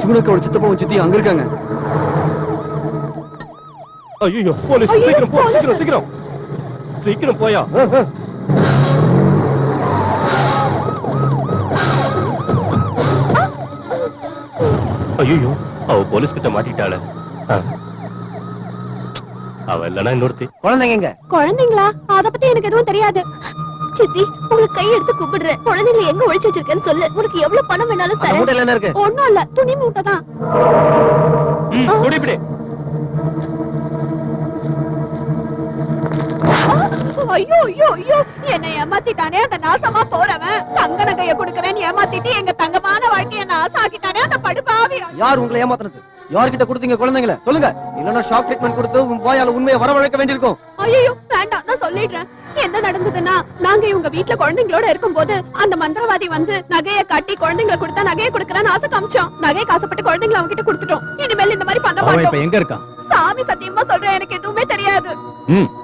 சுகுணக்கோட சித்தப்பாவும் சித்தி அங்க இருக்காங்க. ஐயோ போலீஸ்! சீக்கிரம் போ, சீக்கிரம் சீக்கிரம் சீக்கிரம் போயா. ஐயோ, அவ போலீஸ் கிட்ட மாட்டிட்டாள. அவ இல்லனா இன்னொருத்தி. குழந்தைங்க குழந்தைங்களா? அத பத்தி எனக்கு எதுவும் தெரியாது. சித்தி, உங்களுக்கு கை எடுத்து கூப்பிடுறேன். குழந்தைங்களை எங்க ஒளிச்சு வச்சிருக்கேன்னு சொல்லு. உனக்கு எவ்வளவு பணம் வேணாலும் தரேன். ஒண்ணும் இல்ல, துணி மூட்டை தான். ஐயோ ஐயோ ஐயோ, என்னை ஏமாத்திட்டானே அந்த நாசமா போறவன். தங்க நகைய கொடுக்கறேன் ஏமாத்திட்டு எங்க தங்கமான வாழ்க்கைய நாசாக்கிட்டானே அந்த படுபாவி. யார் உங்களை ஏமாத்துனது? யார்கிட்ட கொடுத்தீங்க குழந்தைங்களை? சொல்லுங்க, இல்லன்னா ஷாக் ட்ரீட்மெண்ட் கொடுத்து உன் வாயால உண்மையை வரவழைக்க வேண்டியிருக்கும். ஐயோ வேண்டாம், நான் சொல்லிடுறேன். என்ன நடந்ததுன்னா, நாங்க இவங்க வீட்டுல குழந்தைங்களோட இருக்கும்போது அந்த மந்திரவாதி வந்து நகைய காட்டி குழந்தைங்களை கொடுத்தா நகையை கொடுக்கறேன்னு ஆசை காமிச்சோம். நகையை காசப்பட்டு குழந்தைங்களை அவங்க கிட்ட கொடுத்துட்டோம். இனிமேல் இந்த மாதிரி பண்ண மாட்டோம். இப்ப எங்க இருக்கான்? சாமி சத்தியமா சொல்றேன், எனக்கு எதுவுமே தெரியாது.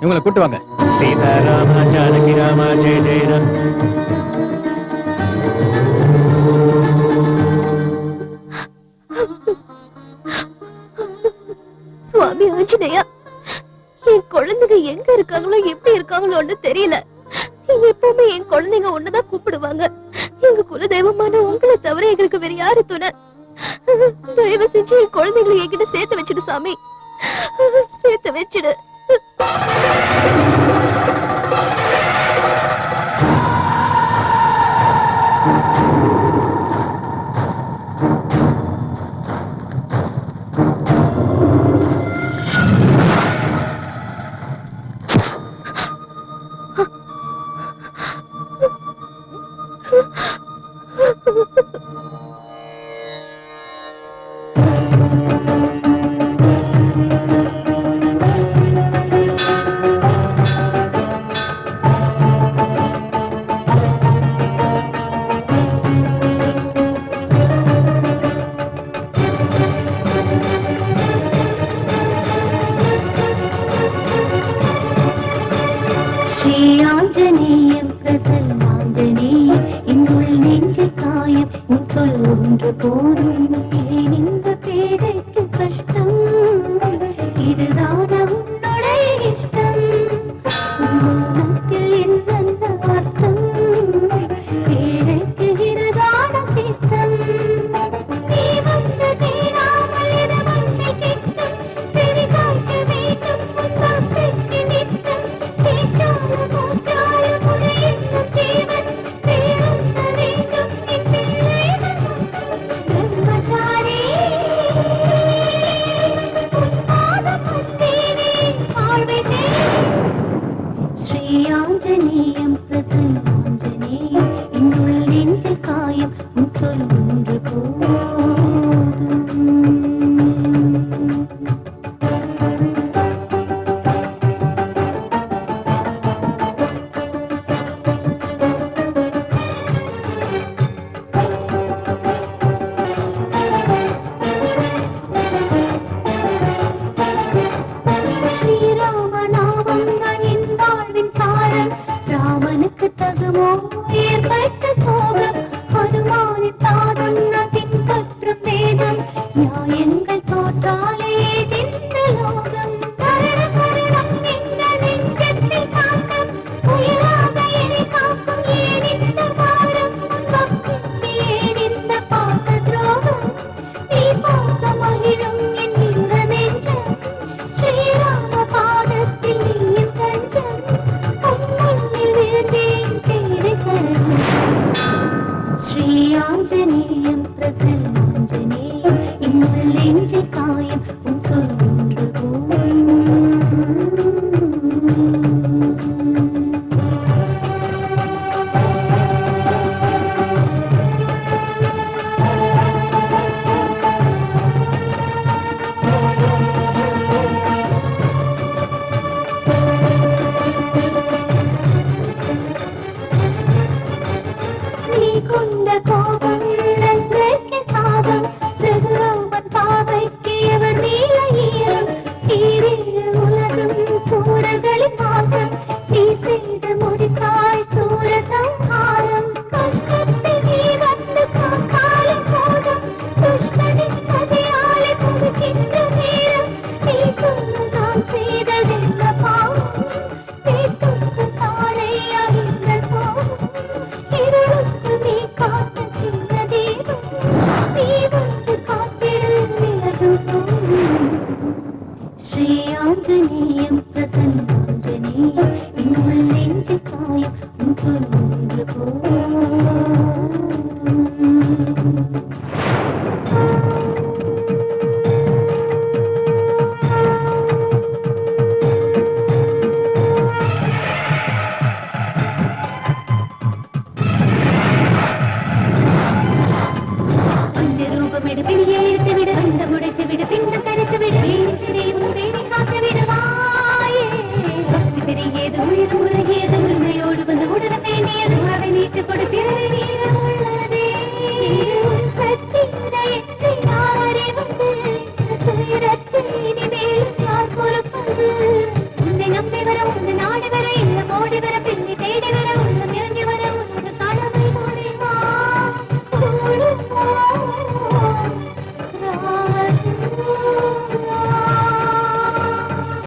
இவங்களை கூட்டு வாங்க. சீதாராமா ஜானகி ராமா ஜெய ஜெயராம். சுவாமி ஆஞ்சநேயா, என் குழந்தைங்க எங்க இருக்காங்களோ எப்படி இருக்காங்களோன்னு தெரியல. எப்பவுமே என் குழந்தைங்க ஒண்ணுதான் கூப்பிடுவாங்க. எங்க குலதெய்வமான உங்களை தவிர எங்களுக்கு வேற யாரு துணை? தயவு செஞ்சு என் குழந்தைங்களை என்கிட்ட சேர்த்து வச்சிடு சாமி, சேர்த்து வச்சிடு. आञ्जनेयं प्रसन्नं